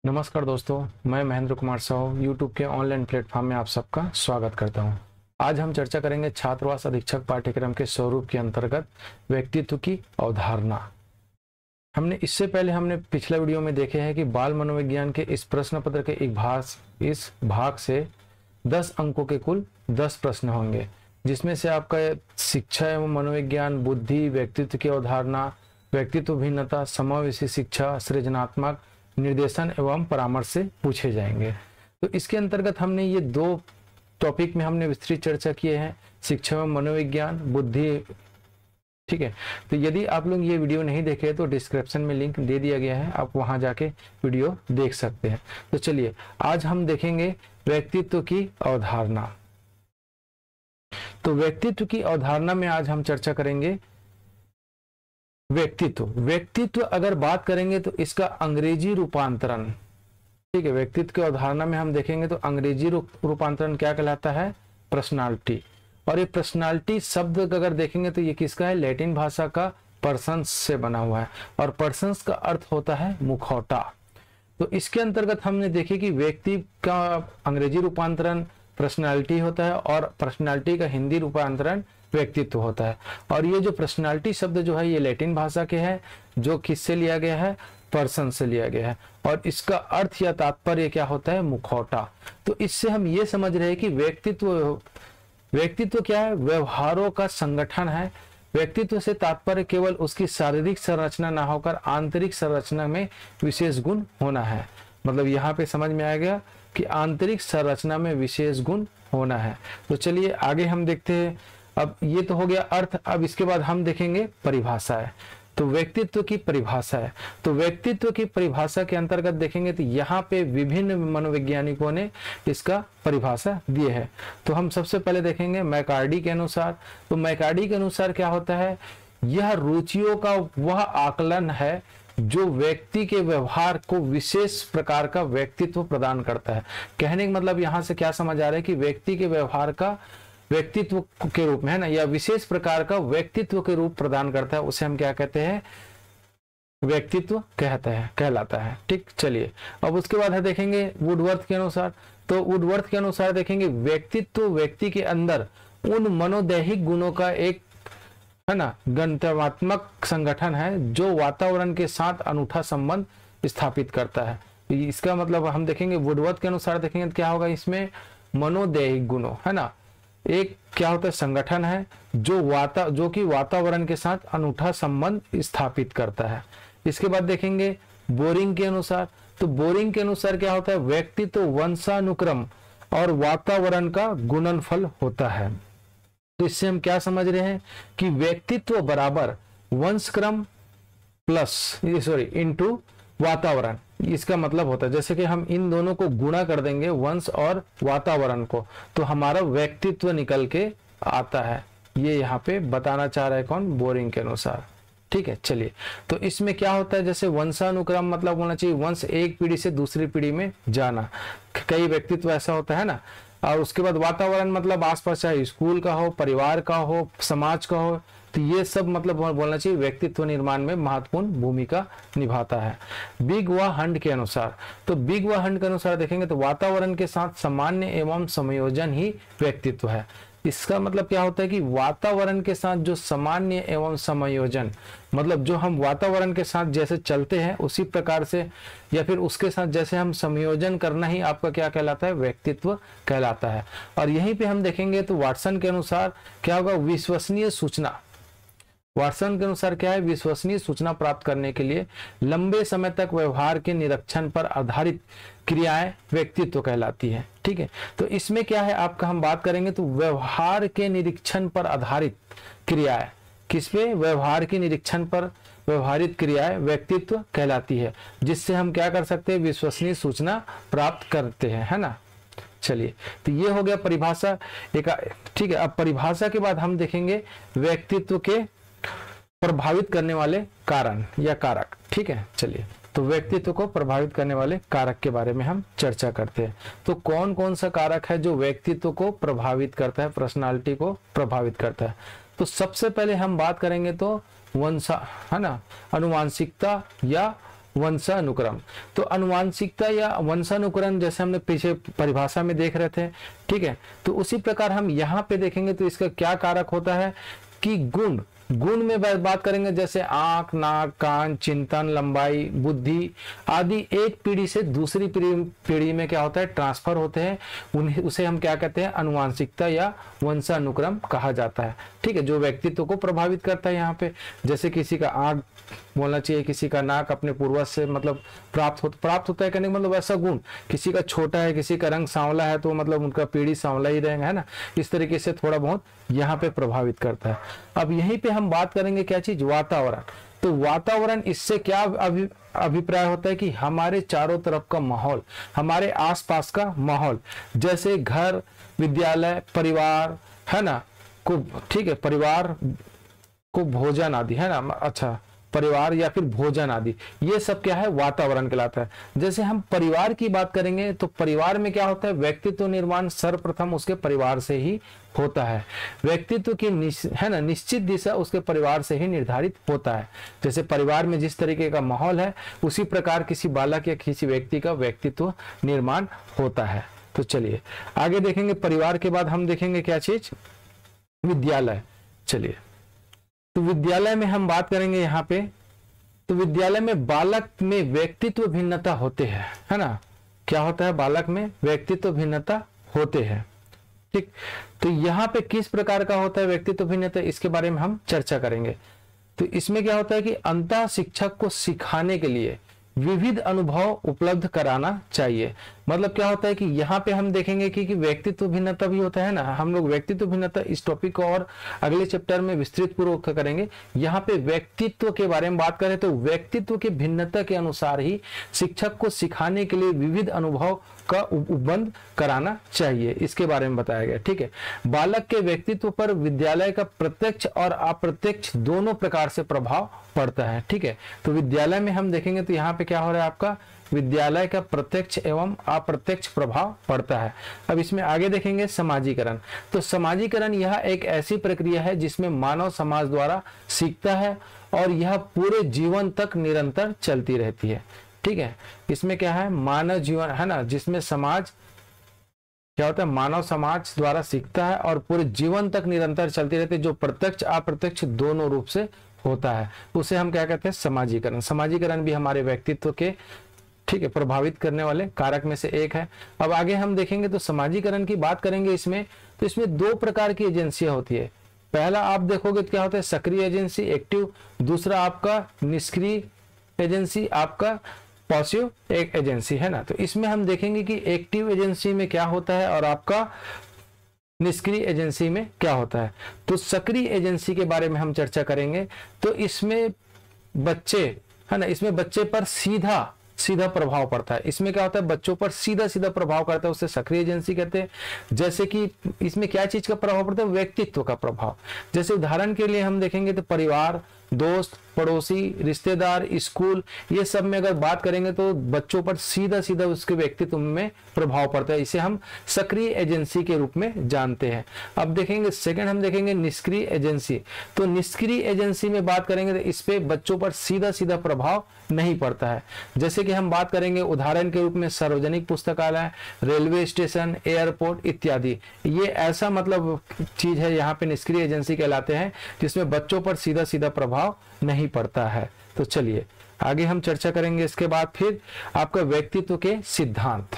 नमस्कार दोस्तों, मैं महेंद्र कुमार साहू यूट्यूब के ऑनलाइन प्लेटफॉर्म में आप सबका स्वागत करता हूं। आज हम चर्चा करेंगे छात्रवास अधीक्षक पाठ्यक्रम के स्वरूप के अंतर्गत व्यक्तित्व की अवधारणा। हमने इससे पहले पिछले वीडियो में देखे हैं कि बाल मनोविज्ञान के इस प्रश्न पत्र के इस भाग से 10 अंकों के कुल 10 प्रश्न होंगे, जिसमें से आपका शिक्षा एवं मनोविज्ञान, बुद्धि, व्यक्तित्व की अवधारणा, व्यक्तित्व भिन्नता, समावेशी शिक्षा, सृजनात्मक, निर्देशन एवं परामर्श से पूछे जाएंगे। तो इसके अंतर्गत हमने ये 2 टॉपिक में हमने विस्तृत चर्चा किए हैं, शिक्षा एवं मनोविज्ञान, बुद्धि। ठीक है, तो यदि आप लोग ये वीडियो नहीं देखे तो डिस्क्रिप्शन में लिंक दे दिया गया है, आप वहां जाके वीडियो देख सकते हैं। तो चलिए आज हम देखेंगे व्यक्तित्व की अवधारणा। तो व्यक्तित्व की अवधारणा में आज हम चर्चा करेंगे व्यक्तित्व अगर बात करेंगे तो इसका अंग्रेजी रूपांतरण, ठीक है, व्यक्तित्व की अवधारणा में हम देखेंगे तो अंग्रेजी रूपांतरण क्या कहलाता है? पर्सनालिटी। और ये पर्सनालिटी शब्द अगर देखेंगे तो ये किसका है? लैटिन भाषा का पर्सन्स से बना हुआ है, और पर्सन्स का अर्थ होता है मुखौटा। तो इसके अंतर्गत हमने देखे कि व्यक्ति का अंग्रेजी रूपांतरण पर्सनालिटी होता है और पर्सनालिटी का हिंदी रूपांतरण व्यक्तित्व होता है। और ये जो पर्सनालिटी शब्द जो है ये लैटिन भाषा के है, जो किससे लिया गया है? पर्सन से लिया गया है, और इसका अर्थ या तात्पर्य क्या होता है? मुखौटा। तो इससे हम ये समझ रहे हैं कि व्यक्तित्व क्या है? व्यवहारों का संगठन है। व्यक्तित्व से तात्पर्य केवल उसकी शारीरिक संरचना ना होकर आंतरिक संरचना में विशेष गुण होना है। मतलब यहाँ पे समझ में आ गया कि आंतरिक संरचना में विशेष गुण होना है। तो चलिए आगे हम देखते हैं। अब ये तो हो गया अर्थ, अब इसके बाद हम देखेंगे परिभाषा है। तो व्यक्तित्व की परिभाषा है, तो व्यक्तित्व की परिभाषा के अंतर्गत देखेंगे तो यहाँ पे विभिन्न मनोवैज्ञानिकों ने इसका परिभाषा दिए है। तो हम सबसे पहले देखेंगे मैकार्डी के अनुसार। तो मैकार्डी के अनुसार क्या होता है? यह रुचियों का वह आकलन है जो व्यक्ति के व्यवहार को विशेष प्रकार का व्यक्तित्व प्रदान करता है। कहने का मतलब यहाँ से क्या समझ आ रहा है कि व्यक्ति के व्यवहार का व्यक्तित्व के रूप में, है ना, या विशेष प्रकार का व्यक्तित्व के रूप प्रदान करता है, उसे हम क्या कहते हैं? व्यक्तित्व कहलाता है। ठीक, चलिए अब उसके बाद देखेंगे वुडवर्थ के अनुसार। तो वुडवर्थ के अनुसार देखेंगे व्यक्तित्व व्यक्ति के अंदर उन मनोदैहिक गुणों का एक, है ना, गणतव्यात्मक संगठन है जो वातावरण के साथ अनूठा संबंध स्थापित करता है। इसका मतलब हम देखेंगे वुडवर्थ के अनुसार देखेंगे तो क्या होगा इसमें? मनोदैहिक गुणों, है ना, एक क्या होता है? संगठन है जो कि वातावरण के साथ अनूठा संबंध स्थापित करता है। इसके बाद देखेंगे बोरिंग के अनुसार। तो बोरिंग के अनुसार क्या होता है? व्यक्तित्व वंशानुक्रम और वातावरण का गुणनफल होता है। तो इससे हम क्या समझ रहे हैं कि व्यक्तित्व बराबर वंशक्रम प्लस इनटू वातावरण। इसका मतलब होता है जैसे कि हम इन दोनों को गुणा कर देंगे, वंश और वातावरण को, तो हमारा व्यक्तित्व निकल के आता है। ये यहाँ पे बताना चाह रहा है कौन? बोरिंग के अनुसार। ठीक है, चलिए तो इसमें क्या होता है? जैसे वंशानुक्रम मतलब होना चाहिए वंश एक पीढ़ी से दूसरी पीढ़ी में जाना, कई व्यक्तित्व ऐसा होता है ना। और उसके बाद वातावरण मतलब आसपास, चाहे स्कूल का हो, परिवार का हो, समाज का हो, तो ये सब मतलब बोलना चाहिए व्यक्तित्व निर्माण में महत्वपूर्ण भूमिका निभाता है। बिग व हंट के अनुसार। तो बिग व हंट के अनुसार देखेंगे तो वातावरण के साथ सामान्य एवं समायोजन ही व्यक्तित्व है। इसका मतलब क्या होता है कि वातावरण के साथ जो सामान्य एवं समायोजन, मतलब जो हम वातावरण के साथ जैसे चलते हैं उसी प्रकार से, या फिर उसके साथ जैसे हम संयोजन करना ही आपका क्या कहलाता है? व्यक्तित्व कहलाता है। और यहीं पे हम देखेंगे तो वाटसन के अनुसार क्या होगा? विश्वसनीय सूचना। वाटसन के अनुसार क्या है? विश्वसनीय सूचना प्राप्त करने के लिए लंबे समय तक व्यवहार के निरीक्षण पर आधारित क्रियाएं व्यक्तित्व कहलाती है। ठीक है, तो इसमें क्या है आपका हम बात करेंगे तो व्यवहार के निरीक्षण पर आधारित क्रियाएं, किस पे? व्यवहार के निरीक्षण पर व्यवहारित क्रियाएं व्यक्तित्व कहलाती है, जिससे हम क्या कर सकते हैं? विश्वसनीय सूचना प्राप्त करते हैं, है ना। चलिए तो ये हो गया परिभाषा एक। ठीक है, अब परिभाषा के बाद हम देखेंगे व्यक्तित्व के प्रभावित करने वाले कारण या कारक। ठीक है, चलिए तो व्यक्तित्व को प्रभावित करने वाले कारक के बारे में हम चर्चा करते हैं। तो कौन कौन सा कारक है जो व्यक्तित्व को प्रभावित करता है, पर्सनालिटी को प्रभावित करता है? तो सबसे पहले हम बात करेंगे तो वंशा, है ना, अनुवांशिकता या वंशानुक्रम। तो अनुवांशिकता या वंशानुक्रम जैसे हमने पीछे परिभाषा में देख रहे थे, ठीक है, तो उसी प्रकार हम यहाँ पे देखेंगे तो इसका क्या कारक होता है कि गुण में बात करेंगे, जैसे आंख, नाक, कान, चिंतन, लंबाई, बुद्धि आदि एक पीढ़ी से दूसरी पीढ़ी में क्या होता है, ट्रांसफर होते हैं, उसे हम क्या कहते हैं, अनुवांशिकता या वंशानुक्रम कहा जाता है। ठीक है, जो व्यक्तित्व को प्रभावित करता है। यहाँ पे जैसे किसी का आंख बोलना चाहिए, किसी का नाक अपने पूर्वज से मतलब प्राप्त होता है, कहने का मतलब ऐसा गुण, किसी का छोटा है, किसी का रंग सांवला है तो मतलब उनका पीढ़ी सांवला ही रहेगा, है ना, इस तरीके से थोड़ा बहुत यहाँ पे प्रभावित करता है। अब यहीं पे हम बात करेंगे क्या चीज, वातावरण। तो वातावरण, इससे क्या अभिप्राय होता है कि हमारे चारों तरफ का माहौल, हमारे आसपास का माहौल, जैसे घर, विद्यालय, परिवार, है ना, को, ठीक है, परिवार को भोजन आदि, है ना, अच्छा, परिवार या फिर भोजन आदि, ये सब क्या है, वातावरण कहलाता है। जैसे हम परिवार की बात करेंगे तो परिवार में क्या होता है, व्यक्तित्व निर्माण सर्वप्रथम उसके परिवार से ही होता है। व्यक्तित्व की है ना निश्चित दिशा उसके परिवार से ही निर्धारित होता है। जैसे परिवार में जिस तरीके का माहौल है उसी प्रकार किसी बालक या किसी व्यक्ति का व्यक्तित्व निर्माण होता है। तो चलिए आगे देखेंगे। परिवार के बाद हम देखेंगे क्या चीज, विद्यालय। चलिए, तो विद्यालय में हम बात करेंगे यहाँ पे। तो विद्यालय में बालक में व्यक्तित्व भिन्नता होते हैं, है ना, क्या होता है, बालक में व्यक्तित्व भिन्नता होते हैं। ठीक, तो यहाँ पे किस प्रकार का होता है व्यक्तित्व भिन्नता, इसके बारे में हम चर्चा करेंगे। तो इसमें क्या होता है कि अंतः शिक्षक को सिखाने के लिए विविध अनुभव उपलब्ध कराना चाहिए। मतलब क्या होता है कि यहाँ पे हम देखेंगे कि व्यक्तित्व भिन्नता भी होता है ना, हम लोग व्यक्तित्व भिन्नता इस टॉपिक को और अगले चैप्टर में विस्तृत पूर्वक करेंगे। यहाँ पे व्यक्तित्व के बारे में बात करें तो व्यक्तित्व के भिन्नता के अनुसार ही शिक्षक को सिखाने के लिए विविध अनुभव का उपबंध कराना चाहिए, इसके बारे में बताया गया। ठीक है, बालक के व्यक्तित्व पर विद्यालय का प्रत्यक्ष और अप्रत्यक्ष दोनों प्रकार से प्रभाव पड़ता है। ठीक है, तो विद्यालय में हम देखेंगे तो यहाँ पे क्या हो रहा है, आपका विद्यालय का प्रत्यक्ष एवं अप्रत्यक्ष प्रभाव पड़ता है। अब इसमें आगे देखेंगे समाजीकरण। तो समाजीकरण यह एक ऐसी प्रक्रिया है जिसमें मानव समाज द्वारा सीखता है और यह पूरे जीवन तक निरंतर चलती रहती है। ठीक है, इसमें क्या है, मानव जीवन, है ना, जिसमें समाज क्या होता है, मानव समाज द्वारा सीखता है और पूरे जीवन तक निरंतर चलती रहती है, जो प्रत्यक्ष अप्रत्यक्ष दोनों रूप से होता है, उसे हम क्या कहते हैं, समाजीकरण। समाजीकरण भी हमारे व्यक्तित्व के, ठीक है, प्रभावित करने वाले कारक में से एक है। अब आगे हम देखेंगे तो समाजीकरण की बात करेंगे इसमें, तो इसमें दो प्रकार की एजेंसियां होती है। पहला आप देखोगे तो क्या होता है, सक्रिय एजेंसी, एक्टिव। दूसरा आपका निष्क्रिय एजेंसी, आपका पॉसिव एक एजेंसी, है ना। तो इसमें हम देखेंगे कि एक्टिव एजेंसी में क्या होता है और आपका निष्क्रिय एजेंसी में क्या होता है। तो सक्रिय एजेंसी के बारे में हम चर्चा करेंगे। तो इसमें बच्चे, है ना, इसमें बच्चे पर सीधा प्रभाव पड़ता है। इसमें क्या होता है, बच्चों पर सीधा प्रभाव करता है, उससे सक्रिय एजेंसी कहते हैं। जैसे कि इसमें क्या चीज का प्रभाव पड़ता है, व्यक्तित्व का प्रभाव। जैसे उदाहरण के लिए हम देखेंगे तो परिवार, दोस्त, पड़ोसी, रिश्तेदार, स्कूल, ये सब में अगर बात करेंगे तो बच्चों पर सीधा उसके व्यक्तित्व में प्रभाव पड़ता है। इसे हम सक्रिय एजेंसी के रूप में जानते हैं। अब देखेंगे सेकंड, हम देखेंगे निष्क्रिय एजेंसी। तो निष्क्रिय एजेंसी में बात करेंगे तो इस पे बच्चों पर सीधा प्रभाव नहीं पड़ता है। जैसे कि हम बात करेंगे उदाहरण के रूप में सार्वजनिक पुस्तकालय, रेलवे स्टेशन, एयरपोर्ट इत्यादि, ये ऐसा मतलब चीज है, यहाँ पे निष्क्रिय एजेंसी कहलाते हैं, जिसमें बच्चों पर सीधा प्रभाव नहीं पड़ता है। तो चलिए आगे हम चर्चा करेंगे। इसके बाद फिर आपका व्यक्तित्व के सिद्धांत।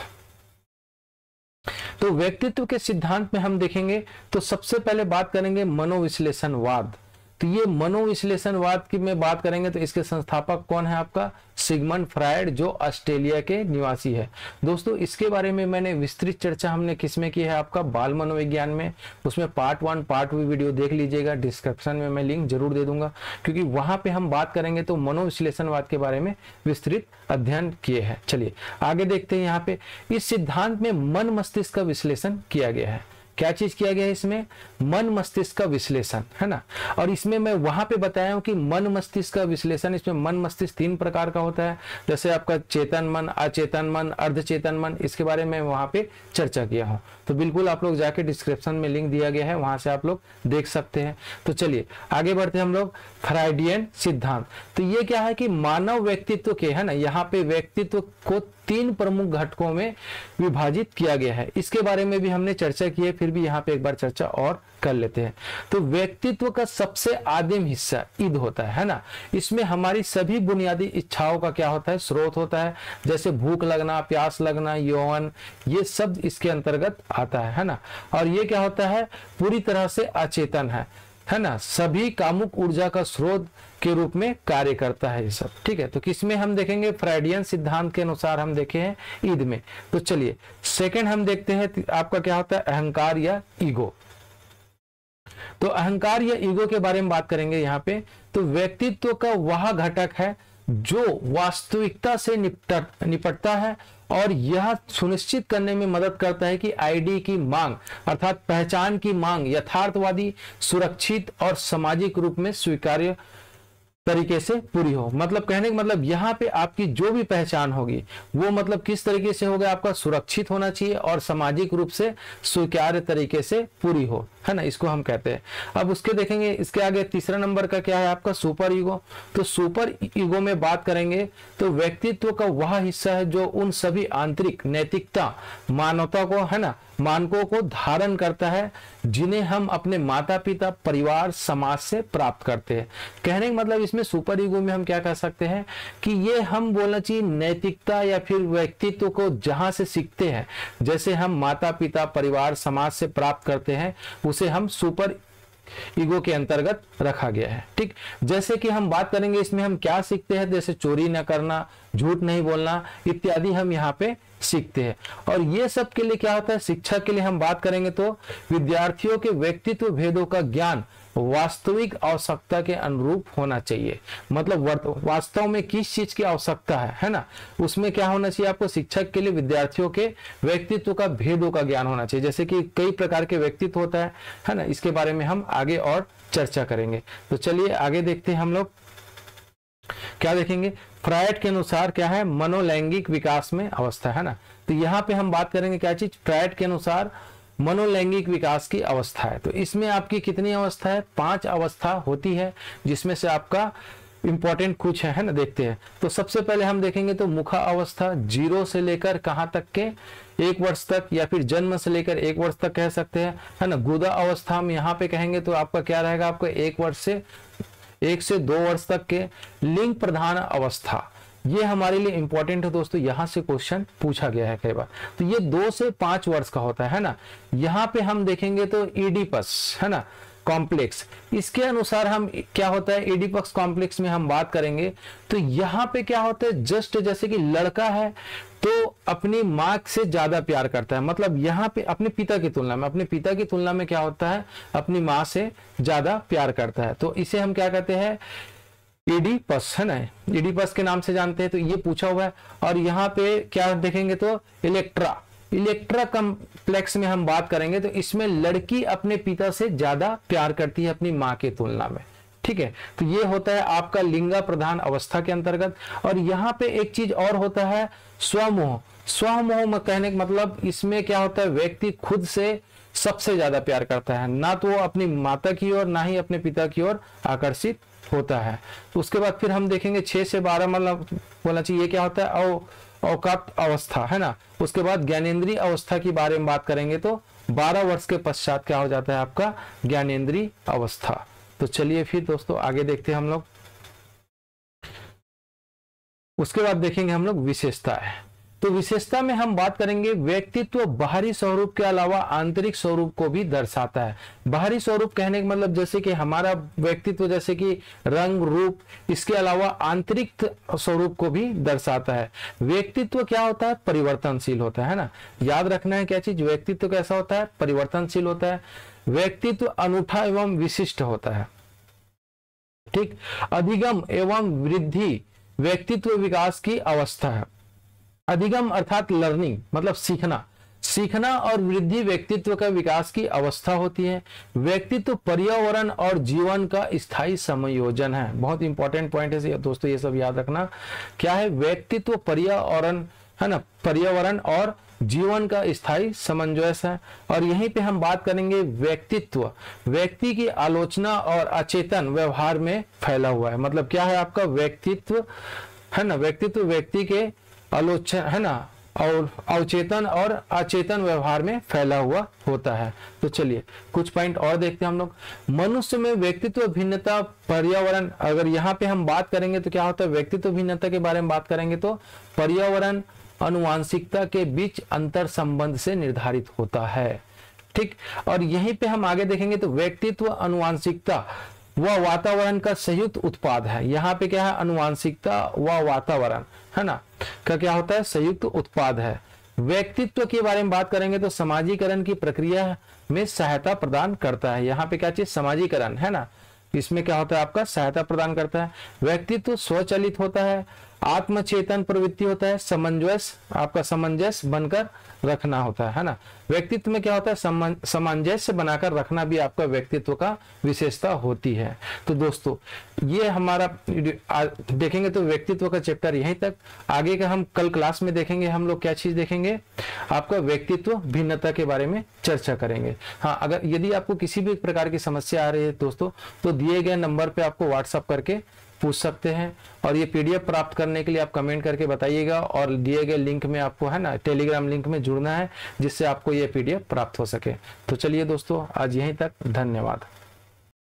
तो व्यक्तित्व के सिद्धांत में हम देखेंगे तो सबसे पहले बात करेंगे मनोविश्लेषणवाद। तो ये मनोविश्लेषणवाद की में बात करेंगे तो इसके संस्थापक कौन है, आपका सिगमंड फ्रायड, जो ऑस्ट्रेलिया के निवासी है। दोस्तों इसके बारे में मैंने विस्तृत चर्चा हमने किसमें की है, आपका बाल मनोविज्ञान में। उसमें पार्ट 1 पार्ट 2 वीडियो देख लीजिएगा, डिस्क्रिप्शन में मैं लिंक जरूर दे दूंगा, क्योंकि वहां पे हम बात करेंगे तो मनोविश्लेषणवाद के बारे में विस्तृत अध्ययन किए हैं। चलिए आगे देखते हैं। यहाँ पे इस सिद्धांत में मन मस्तिष्क का विश्लेषण किया गया है। क्या चीज किया गया है इसमें, मन मस्तिष्क का विश्लेषण, है ना। और इसमें मैं वहां पे बताया हूं कि मन मस्तिष्क का विश्लेषण, इसमें मन मस्तिष्क 3 प्रकार का होता है, जैसे आपका चेतन मन, अचेतन मन, अर्धचेतन मन, इसके बारे में वहां पे चर्चा किया हूं। तो बिल्कुल आप लोग जाके डिस्क्रिप्शन में लिंक दिया गया है, वहां से आप लोग देख सकते हैं। तो चलिए आगे बढ़ते हैं हम लोग, फ्राइडियन सिद्धांत। तो ये क्या है कि मानव व्यक्तित्व के, है ना, यहाँ पे व्यक्तित्व को 3 प्रमुख घटकों में विभाजित किया गया है। इसके बारे में भी हमने चर्चा की है, फिर भी यहाँ पे एक बार चर्चा और कर लेते हैं। तो व्यक्तित्व का सबसे आदिम हिस्सा ईद होता है ना। इसमें हमारी सभी बुनियादी इच्छाओं का क्या होता है, स्रोत होता है, जैसे भूख लगना, प्यास लगना, यौवन, ये सब इसके अंतर्गत आता है ना। और ये क्या होता है, पूरी तरह से अचेतन है ना, सभी कामुक ऊर्जा का स्रोत के रूप में कार्य करता है ये सब, ठीक है। तो किसमें हम देखेंगे, फ्राइडियन सिद्धांत के अनुसार हम देखे हैं ईद में। तो चलिए सेकंड हम देखते हैं आपका क्या होता है, अहंकार या ईगो। तो अहंकार या ईगो के बारे में बात करेंगे यहाँ पे। तो व्यक्तित्व का वह घटक है जो वास्तविकता से निपटता है और यह सुनिश्चित करने में मदद करता है कि आईडी की मांग अर्थात पहचान की मांग यथार्थवादी, सुरक्षित और सामाजिक रूप में स्वीकार्य तरीके से पूरी हो। मतलब कहने का मतलब यहाँ पे आपकी जो भी पहचान होगी वो मतलब किस तरीके से होगा, आपका सुरक्षित होना चाहिए और सामाजिक रूप से स्वीकार्य तरीके से पूरी हो, है ना, इसको हम कहते हैं। अब उसके देखेंगे इसके आगे तीसरा नंबर का क्या है आपका, सुपर ईगो। तो सुपर ईगो में बात करेंगे तो व्यक्तित्व का वह हिस्सा है जो उन सभी आंतरिक नैतिकता, मानवता को, है ना, मानकों को धारण करता है जिन्हें हम अपने माता पिता, परिवार, समाज से प्राप्त करते हैं। कहने का मतलब इसमें सुपर ईगो में हम क्या कह सकते हैं कि ये हम बोलना चाहिए नैतिकता या फिर व्यक्तित्व को जहां से सीखते हैं, जैसे हम माता पिता, परिवार, समाज से प्राप्त करते हैं, उसे हम सुपर ईगो के अंतर्गत रखा गया है, ठीक। जैसे कि हम बात करेंगे इसमें हम क्या सीखते हैं, जैसे चोरी न करना, झूठ नहीं बोलना इत्यादि हम यहाँ पे सीखते हैं। और ये सब के लिए क्या होता है, शिक्षा के लिए हम बात करेंगे तो विद्यार्थियों के व्यक्तित्व भेदों का ज्ञान वास्तविक आवश्यकता के अनुरूप होना चाहिए। मतलब वास्तव में किस चीज की आवश्यकता है ना, उसमें क्या होना चाहिए आपको, शिक्षक के लिए विद्यार्थियों के व्यक्तित्व का भेदों का ज्ञान होना चाहिए। जैसे कि कई प्रकार के व्यक्तित्व होता है ना, इसके बारे में हम आगे और चर्चा करेंगे। तो चलिए आगे देखते हैं हम लोग क्या देखेंगे। फ्रायड के अनुसार क्या है, मनोलैंगिक विकास में अवस्था, है ना। तो यहाँ पे हम बात करेंगे क्या चीज, फ्रायड के अनुसार मनोलैंगिक विकास की अवस्था है। तो इसमें आपकी कितनी अवस्था है, 5 अवस्था होती है, जिसमें से आपका इंपॉर्टेंट कुछ है ना, देखते हैं। तो सबसे पहले हम देखेंगे तो मुखा अवस्था, 0 से लेकर कहाँ तक के, 1 वर्ष तक, या फिर जन्म से लेकर 1 वर्ष तक कह सकते हैं, है ना। गुदा अवस्था हम यहाँ पे कहेंगे तो आपका क्या रहेगा, आपका 1 से 2 वर्ष तक के। लिंग प्रधान अवस्था, ये हमारे लिए इंपॉर्टेंट है दोस्तों, यहां से क्वेश्चन पूछा गया है कई बार। तो ये 2 से 5 वर्ष का होता है ना। यहाँ पे हम देखेंगे तो ईडिपस, है ना, कॉम्प्लेक्स, इसके अनुसार हम क्या होता है, एडिपक्स कॉम्प्लेक्स में हम बात करेंगे तो यहाँ पे क्या होता है, जस्ट जैसे कि लड़का है तो अपनी माँ से ज्यादा प्यार करता है, मतलब यहाँ पे अपने पिता की तुलना में क्या होता है, अपनी माँ से ज्यादा प्यार करता है। तो इसे हम क्या कहते हैं, एडिपस, है ना, एडिपस के नाम से जानते हैं। तो ये पूछा हुआ है। और यहाँ पे क्या देखेंगे तो इलेक्ट्रा कॉम्प्लेक्स में हम बात करेंगे तो इसमें लड़की अपने पिता से ज्यादा प्यार करती है अपनी माँ के तुलना में, ठीक है। तो ये होता है आपका लिंगा प्रधान अवस्था के अंतर्गत। और यहाँ पे एक चीज और होता है, स्वमोह में कहने का मतलब इसमें क्या होता है, व्यक्ति खुद से सबसे ज्यादा प्यार करता है, ना तो वो अपनी माता की ओर ना ही अपने पिता की ओर आकर्षित होता है। तो उसके बाद फिर हम देखेंगे 6 से 12 मतलब बोलना चाहिए, ये क्या होता है, अवकात अवस्था, है ना। उसके बाद ज्ञानेंद्रीय अवस्था की बारे में बात करेंगे तो 12 वर्ष के पश्चात क्या हो जाता है आपका ज्ञानेंद्रीय अवस्था। तो चलिए फिर दोस्तों आगे देखते हैं हम लोग। उसके बाद देखेंगे हम लोग विशेषता है। तो विशेषता में हम बात करेंगे व्यक्तित्व बाहरी स्वरूप के अलावा आंतरिक स्वरूप को भी दर्शाता है। बाहरी स्वरूप कहने का मतलब जैसे कि हमारा व्यक्तित्व जैसे कि रंग रूप, इसके अलावा आंतरिक स्वरूप को भी दर्शाता है। व्यक्तित्व क्या होता है, परिवर्तनशील होता है ना। याद रखना है क्या चीज, व्यक्तित्व कैसा होता है, परिवर्तनशील होता है। व्यक्तित्व अनूठा एवं विशिष्ट होता है, ठीक। अधिगम एवं वृद्धि व्यक्तित्व विकास की अवस्था है। अधिगम अर्थात लर्निंग मतलब सीखना, सीखना और वृद्धि व्यक्तित्व का विकास की अवस्था होती है। व्यक्तित्व पर्यावरण और जीवन का स्थायी संयोजन है। बहुत इंपॉर्टेंट पॉइंट है दोस्तों, ये सब याद रखना। क्या है? व्यक्तित्व पर्यावरण, है ना, पर्यावरण और जीवन का स्थायी सामंजस्य है। और यहीं पे हम बात करेंगे व्यक्तित्व, व्यक्ति की आलोचना और अचेतन व्यवहार में फैला हुआ है। मतलब क्या है आपका व्यक्तित्व, है ना, व्यक्तित्व व्यक्ति के आलोचना, है ना, और अवचेतन और अचेतन व्यवहार में फैला हुआ होता है। तो चलिए कुछ पॉइंट और देखते हैं हम लोग। मनुष्य में व्यक्तित्व भिन्नता पर्यावरण, अगर यहाँ पे हम बात करेंगे तो क्या होता है, व्यक्तित्व भिन्नता के बारे में बात करेंगे तो पर्यावरण आनुवांशिकता के बीच अंतर संबंध से निर्धारित होता है। ठीक, और यहीं पे हम आगे देखेंगे तो व्यक्तित्व आनुवांशिकता वह वातावरण का संयुक्त उत्पाद है। यहाँ पे क्या है, आनुवांशिकता व वातावरण, है ना, का क्या होता है, संयुक्त उत्पाद है। व्यक्तित्व के बारे में बात करेंगे तो समाजीकरण की प्रक्रिया में सहायता प्रदान करता है। यहाँ पे क्या चीज, समाजीकरण, है ना, इसमें क्या होता है आपका, सहायता प्रदान करता है। व्यक्तित्व स्वचालित होता है, आत्मचेतन प्रवृत्ति होता है, सामंजस्य, आपका सामंजस्य बनकर रखना होता है ना। व्यक्तित्व में क्या होता है, सामंजस्य बनाकर रखना भी आपका व्यक्तित्व का विशेषता होती है। तो दोस्तों ये हमारा देखेंगे तो व्यक्तित्व का चैप्टर यहीं तक। आगे का हम कल क्लास में देखेंगे, हम लोग क्या चीज देखेंगे, आपका व्यक्तित्व भिन्नता के बारे में चर्चा करेंगे। हाँ, अगर यदि आपको किसी भी प्रकार की समस्या आ रही है दोस्तों, तो दिए गए नंबर पे आपको व्हाट्सअप करके पूछ सकते हैं। और ये पीडीएफ प्राप्त करने के लिए आप कमेंट करके बताइएगा, और दिए गए लिंक में आपको, है ना, टेलीग्राम लिंक में जुड़ना है, जिससे आपको ये पीडीएफ प्राप्त हो सके। तो चलिए दोस्तों आज यहीं तक, धन्यवाद।